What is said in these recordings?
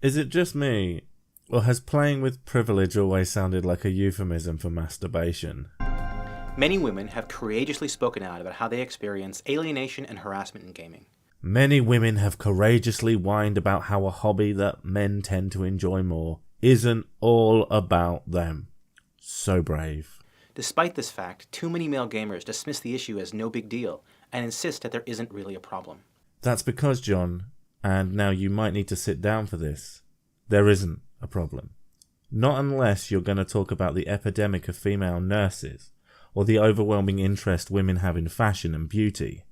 Is it just me, or has playing with privilege always sounded like a euphemism for masturbation? Many women have courageously spoken out about how they experience alienation and harassment in gaming. Many women have courageously whined about how a hobby that men tend to enjoy more isn't all about them. So brave. Despite this fact, too many male gamers dismiss the issue as no big deal and insist that there isn't really a problem. That's because, John, and now you might need to sit down for this, there isn't a problem. Not unless you're going to talk about the epidemic of female nurses, or the overwhelming interest women have in fashion and beauty.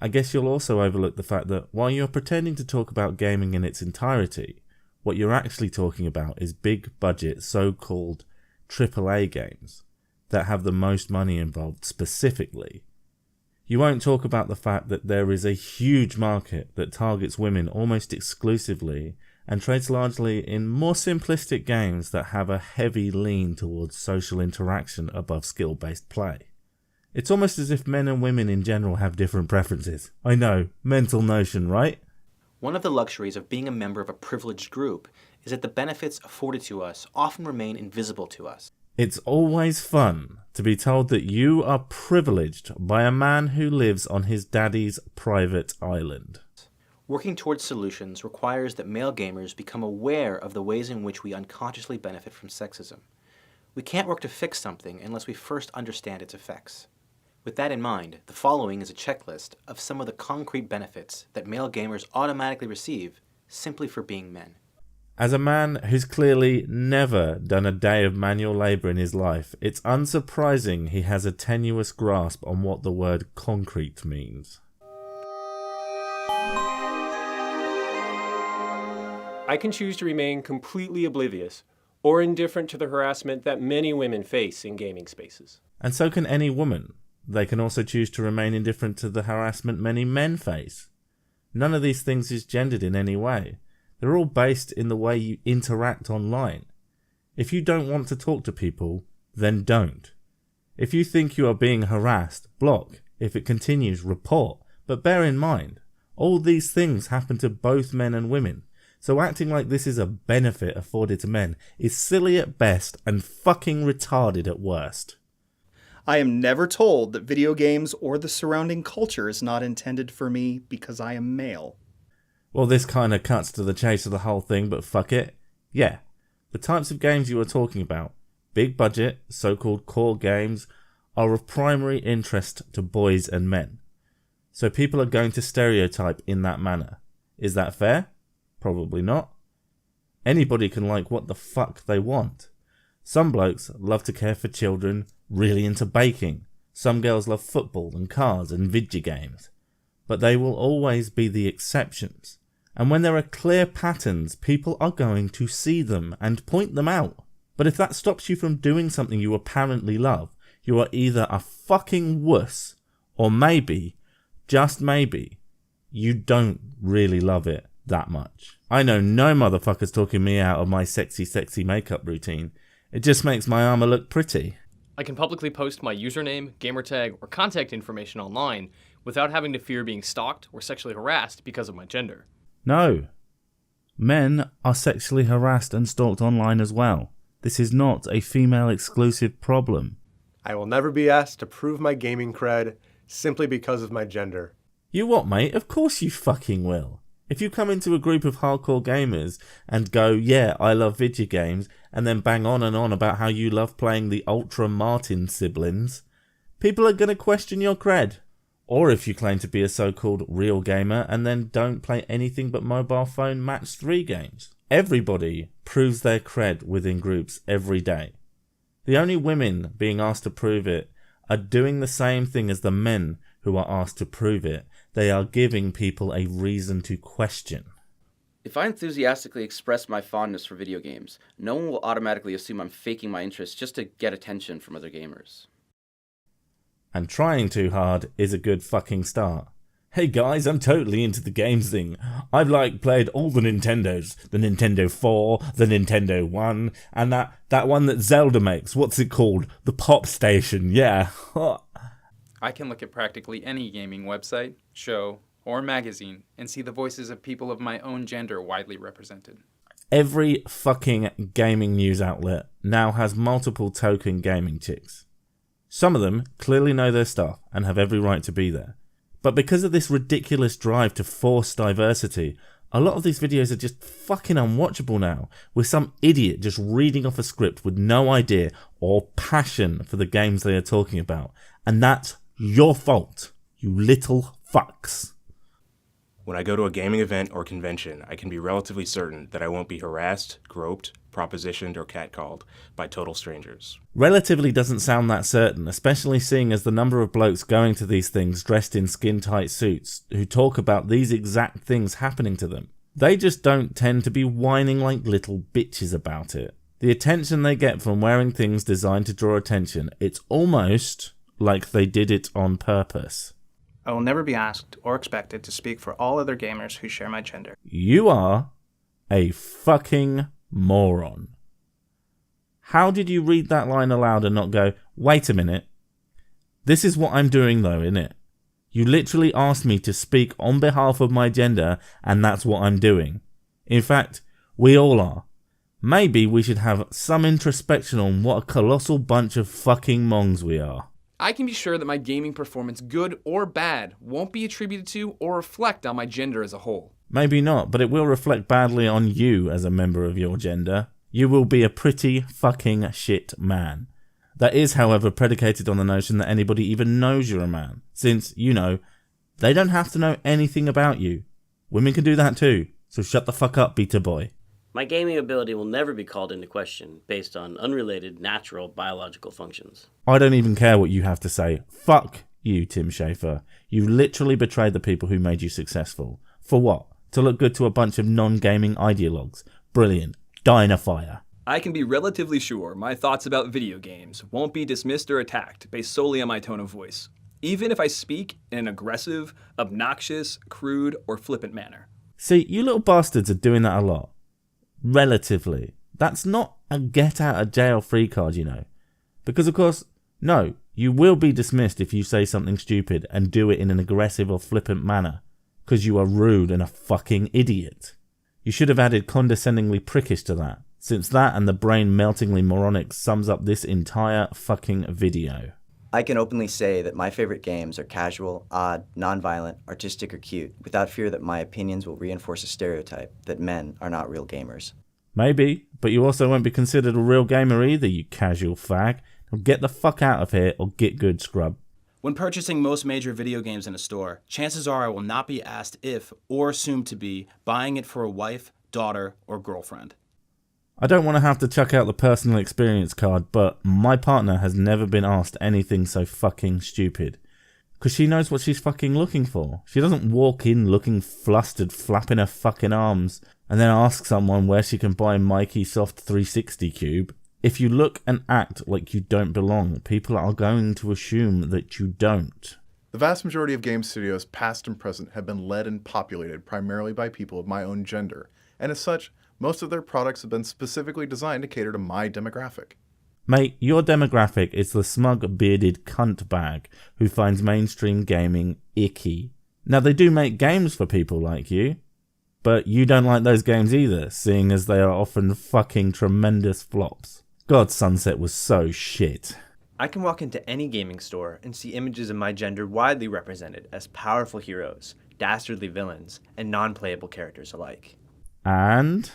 I guess you'll also overlook the fact that while you're pretending to talk about gaming in its entirety, what you're actually talking about is big budget so-called AAA games that have the most money involved specifically. You won't talk about the fact that there is a huge market that targets women almost exclusively and trades largely in more simplistic games that have a heavy lean towards social interaction above skill-based play. It's almost as if men and women in general have different preferences. I know, mental notion, right? One of the luxuries of being a member of a privileged group is that the benefits afforded to us often remain invisible to us. It's always fun to be told that you are privileged by a man who lives on his daddy's private island. Working towards solutions requires that male gamers become aware of the ways in which we unconsciously benefit from sexism. We can't work to fix something unless we first understand its effects. With that in mind, the following is a checklist of some of the concrete benefits that male gamers automatically receive simply for being men. As a man who's clearly never done a day of manual labour in his life, it's unsurprising he has a tenuous grasp on what the word concrete means. I can choose to remain completely oblivious or indifferent to the harassment that many women face in gaming spaces. And so can any woman. They can also choose to remain indifferent to the harassment many men face. None of these things is gendered in any way. They're all based in the way you interact online. If you don't want to talk to people, then don't. If you think you are being harassed, block. If it continues, report. But bear in mind, all these things happen to both men and women. So acting like this is a benefit afforded to men is silly at best and fucking retarded at worst. I am never told that video games or the surrounding culture is not intended for me because I am male. Well, this kind of cuts to the chase of the whole thing, but fuck it. Yeah, the types of games you are talking about, big budget, so-called core games, are of primary interest to boys and men. So people are going to stereotype in that manner. Is that fair? Probably not. Anybody can like what the fuck they want. Some blokes love to care for children, really into baking. Some girls love football and cars and video games. But they will always be the exceptions. And when there are clear patterns, people are going to see them and point them out. But if that stops you from doing something you apparently love, you are either a fucking wuss, or maybe, just maybe, you don't really love it that much. I know no motherfucker's talking me out of my sexy makeup routine. It just makes my armour look pretty. I can publicly post my username, gamertag, or contact information online without having to fear being stalked or sexually harassed because of my gender. No. Men are sexually harassed and stalked online as well. This is not a female-exclusive problem. I will never be asked to prove my gaming cred simply because of my gender. You what, mate? Of course you fucking will. If you come into a group of hardcore gamers and go, yeah, I love video games, and then bang on and on about how you love playing the Ultra Martin siblings, people are going to question your cred. Or if you claim to be a so-called real gamer and then don't play anything but mobile phone match 3 games. Everybody proves their cred within groups every day. The only women being asked to prove it are doing the same thing as the men who are asked to prove it. They are giving people a reason to question. If I enthusiastically express my fondness for video games, no one will automatically assume I'm faking my interest just to get attention from other gamers. And trying too hard is a good fucking start. Hey guys, I'm totally into the games thing. I've played all the Nintendos. The Nintendo 4, the Nintendo 1, and that one that Zelda makes. What's it called? The Pop Station, yeah. I can look at practically any gaming website, show, or magazine and see the voices of people of my own gender widely represented. Every fucking gaming news outlet now has multiple token gaming chicks. Some of them clearly know their stuff and have every right to be there. But because of this ridiculous drive to force diversity, a lot of these videos are just fucking unwatchable now, with some idiot just reading off a script with no idea or passion for the games they are talking about. And that's your fault, you little fucks. When I go to a gaming event or convention, I can be relatively certain that I won't be harassed, groped, propositioned, or catcalled by total strangers. Relatively doesn't sound that certain, especially seeing as the number of blokes going to these things dressed in skin-tight suits who talk about these exact things happening to them. They just don't tend to be whining like little bitches about it. The attention they get from wearing things designed to draw attention, it's almost like they did it on purpose. I will never be asked or expected to speak for all other gamers who share my gender. You are a fucking moron. How did you read that line aloud and not go, wait a minute? This is what I'm doing though, innit? You literally asked me to speak on behalf of my gender and that's what I'm doing. In fact, we all are. Maybe we should have some introspection on what a colossal bunch of fucking mongs we are. I can be sure that my gaming performance, good or bad, won't be attributed to or reflect on my gender as a whole. Maybe not, but it will reflect badly on you as a member of your gender. You will be a pretty fucking shit man. That is, however, predicated on the notion that anybody even knows you're a man, since, you know, they don't have to know anything about you. Women can do that too, so shut the fuck up, beta boy. My gaming ability will never be called into question based on unrelated natural biological functions. I don't even care what you have to say. Fuck you, Tim Schafer. You literally betrayed the people who made you successful. For what? To look good to a bunch of non-gaming ideologues. Brilliant. Die in a fire. I can be relatively sure my thoughts about video games won't be dismissed or attacked based solely on my tone of voice, even if I speak in an aggressive, obnoxious, crude, or flippant manner. See, you little bastards are doing that a lot. Relatively. That's not a get out of jail free card, you know. Because of course, no, you will be dismissed if you say something stupid and do it in an aggressive or flippant manner. Because you are rude and a fucking idiot. You should have added condescendingly prickish to that, since that and the brain-meltingly moronic sums up this entire fucking video. I can openly say that my favorite games are casual, odd, non-violent, artistic, or cute, without fear that my opinions will reinforce a stereotype that men are not real gamers. Maybe, but you also won't be considered a real gamer either, you casual fag. Now get the fuck out of here or get good, scrub. When purchasing most major video games in a store, chances are I will not be asked if, or assumed to be, buying it for a wife, daughter, or girlfriend. I don't want to have to chuck out the personal experience card, but my partner has never been asked anything so fucking stupid. Because she knows what she's fucking looking for. She doesn't walk in looking flustered, flapping her fucking arms, and then ask someone where she can buy Mikey Soft 360 Cube. If you look and act like you don't belong, people are going to assume that you don't. The vast majority of game studios, past and present, have been led and populated primarily by people of my own gender, and as such, most of their products have been specifically designed to cater to my demographic. Mate, your demographic is the smug, bearded cunt bag who finds mainstream gaming icky. Now, they do make games for people like you, but you don't like those games either, seeing as they are often fucking tremendous flops. God, Sunset was so shit. I can walk into any gaming store and see images of my gender widely represented as powerful heroes, dastardly villains, and non-playable characters alike. And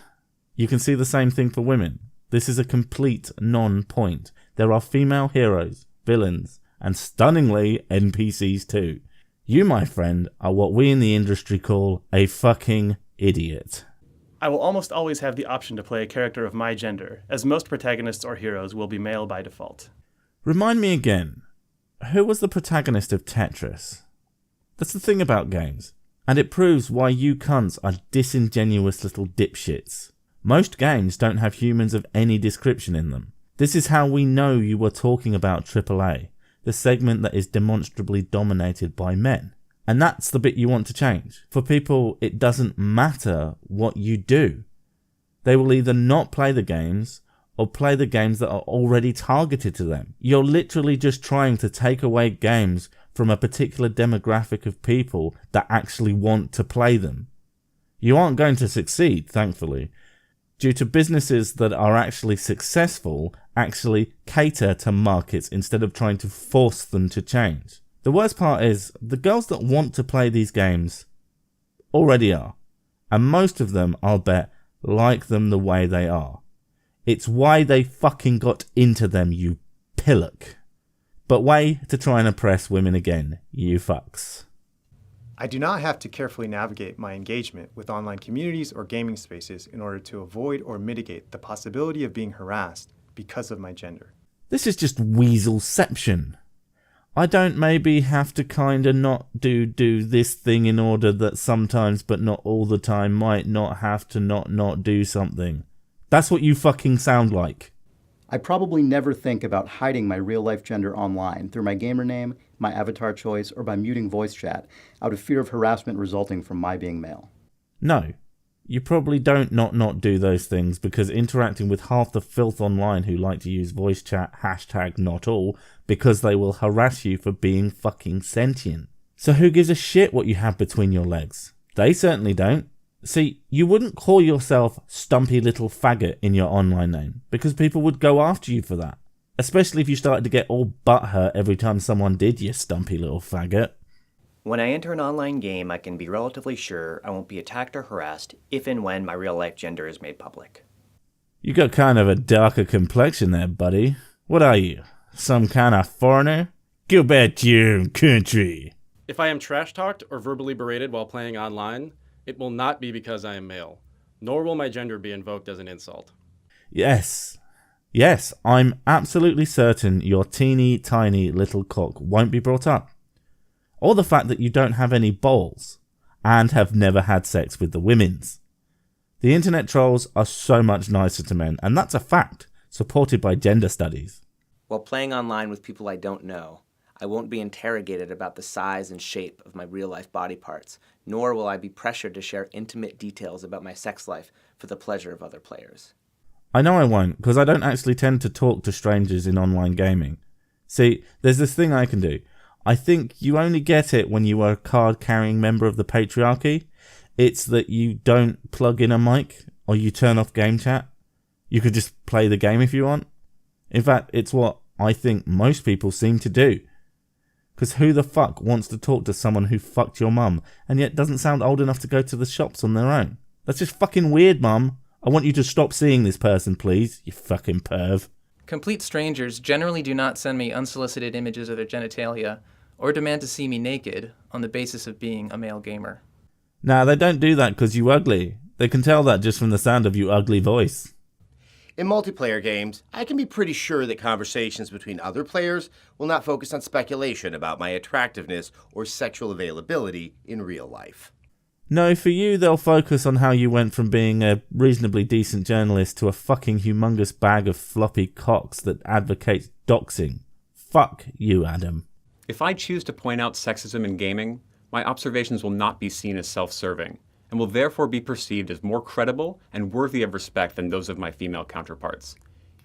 you can see the same thing for women. This is a complete non-point. There are female heroes, villains, and stunningly NPCs too. You, my friend, are what we in the industry call a fucking idiot. I will almost always have the option to play a character of my gender, as most protagonists or heroes will be male by default. Remind me again, who was the protagonist of Tetris? That's the thing about games, and it proves why you cunts are disingenuous little dipshits. Most games don't have humans of any description in them. This is how we know you were talking about AAA, the segment that is demonstrably dominated by men. And that's the bit you want to change. For people, it doesn't matter what you do. They will either not play the games or play the games that are already targeted to them. You're literally just trying to take away games from a particular demographic of people that actually want to play them. You aren't going to succeed, thankfully. due to businesses that are actually successful actually cater to markets instead of trying to force them to change. The worst part is, the girls that want to play these games already are. And most of them, I'll bet, like them the way they are. It's why they fucking got into them, you pillock. But way to try and oppress women again, you fucks. I do not have to carefully navigate my engagement with online communities or gaming spaces in order to avoid or mitigate the possibility of being harassed because of my gender. This is just weaselception. I don't maybe have to kinda not do this thing in order that sometimes but not all the time might not have to not do something. That's what you fucking sound like. I probably never think about hiding my real-life gender online through my gamer name, my avatar choice, or by muting voice chat out of fear of harassment resulting from my being male. No, you probably don't not do those things because interacting with half the filth online who like to use voice chat #NotAll because they will harass you for being fucking sentient. So who gives a shit what you have between your legs? They certainly don't. See, you wouldn't call yourself Stumpy Little Faggot in your online name, because people would go after you for that. Especially if you started to get all butthurt every time someone did, you Stumpy Little Faggot. When I enter an online game, I can be relatively sure I won't be attacked or harassed if and when my real-life gender is made public. You got kind of a darker complexion there, buddy. What are you? Some kind of foreigner? Go back to your own country. If I am trash-talked or verbally berated while playing online, it will not be because I am male, nor will my gender be invoked as an insult. Yes, I'm absolutely certain your teeny tiny little cock won't be brought up. Or the fact that you don't have any balls, and have never had sex with the women's. The internet trolls are so much nicer to men, and that's a fact, supported by gender studies. While playing online with people I don't know, I won't be interrogated about the size and shape of my real-life body parts, nor will I be pressured to share intimate details about my sex life for the pleasure of other players. I know I won't, because I don't actually tend to talk to strangers in online gaming. See, there's this thing I can do. I think you only get it when you are a card-carrying member of the patriarchy. It's that you don't plug in a mic, or you turn off game chat. You could just play the game if you want. In fact, it's what I think most people seem to do. Because who the fuck wants to talk to someone who fucked your mum and yet doesn't sound old enough to go to the shops on their own? That's just fucking weird, mum. I want you to stop seeing this person, please, you fucking perv. Complete strangers generally do not send me unsolicited images of their genitalia or demand to see me naked on the basis of being a male gamer. Nah, they don't do that because you ugly. They can tell that just from the sound of your ugly voice. In multiplayer games, I can be pretty sure that conversations between other players will not focus on speculation about my attractiveness or sexual availability in real life. No, for you, they'll focus on how you went from being a reasonably decent journalist to a fucking humongous bag of floppy cocks that advocates doxing. Fuck you, Adam. If I choose to point out sexism in gaming, my observations will not be seen as self-serving, and will therefore be perceived as more credible and worthy of respect than those of my female counterparts,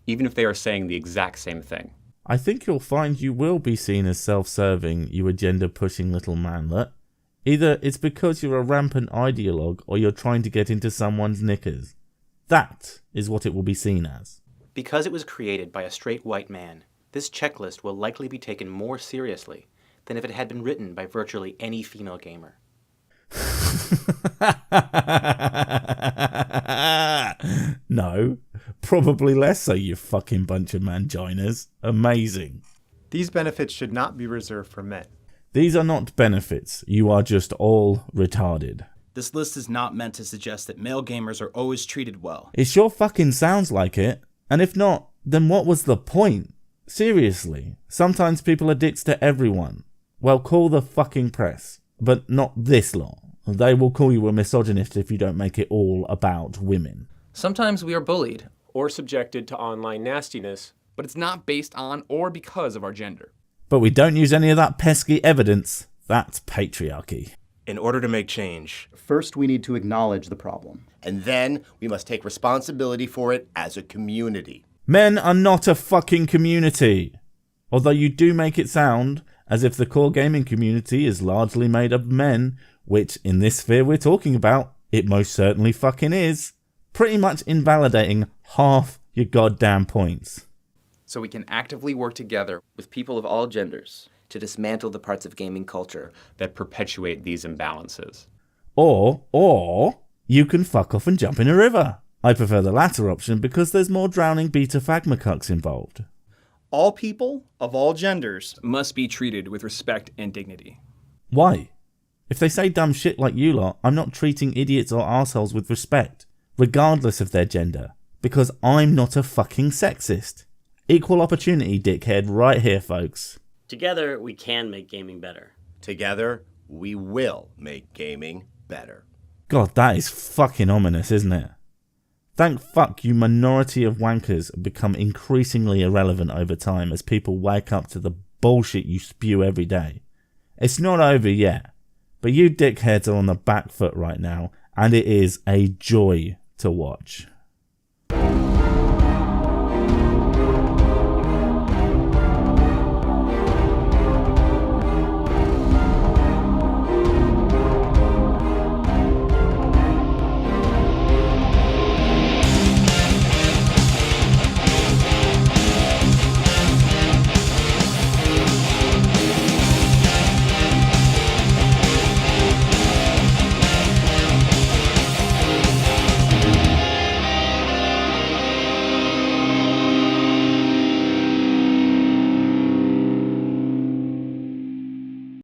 even if they are saying the exact same thing. I think you'll find you will be seen as self-serving, you agenda-pushing little manlet. Either it's because you're a rampant ideologue or you're trying to get into someone's knickers. That is what it will be seen as. Because it was created by a straight white man, this checklist will likely be taken more seriously than if it had been written by virtually any female gamer. No, probably less so, you fucking bunch of manginas. Amazing. These benefits should not be reserved for men. These are not benefits. You are just all retarded. This list is not meant to suggest that male gamers are always treated well. It sure fucking sounds like it. And if not, then what was the point? Seriously. Sometimes people are dicks to everyone. Well, call the fucking press. But not this lot. They will call you a misogynist if you don't make it all about women. Sometimes we are bullied. Or subjected to online nastiness. But it's not based on or because of our gender. But we don't use any of that pesky evidence. That's patriarchy. In order to make change, first we need to acknowledge the problem. And then we must take responsibility for it as a community. Men are not a fucking community. Although you do make it sound as if the core gaming community is largely made up of men, which in this sphere we're talking about, it most certainly fucking is. pretty much invalidating half your goddamn points. So we can actively work together with people of all genders to dismantle the parts of gaming culture that perpetuate these imbalances. Or you can fuck off and jump in a river. I prefer the latter option because there's more drowning beta phagmacucks involved. All people of all genders must be treated with respect and dignity. Why? If they say dumb shit like you lot, I'm not treating idiots or arseholes with respect, regardless of their gender, because I'm not a fucking sexist. Equal opportunity, dickhead, right here, folks. Together, we can make gaming better. Together, we will make gaming better. God, that is fucking ominous, isn't it? Thank fuck you minority of wankers become increasingly irrelevant over time as people wake up to the bullshit you spew every day. It's not over yet, but you dickheads are on the back foot right now, and it is a joy to watch.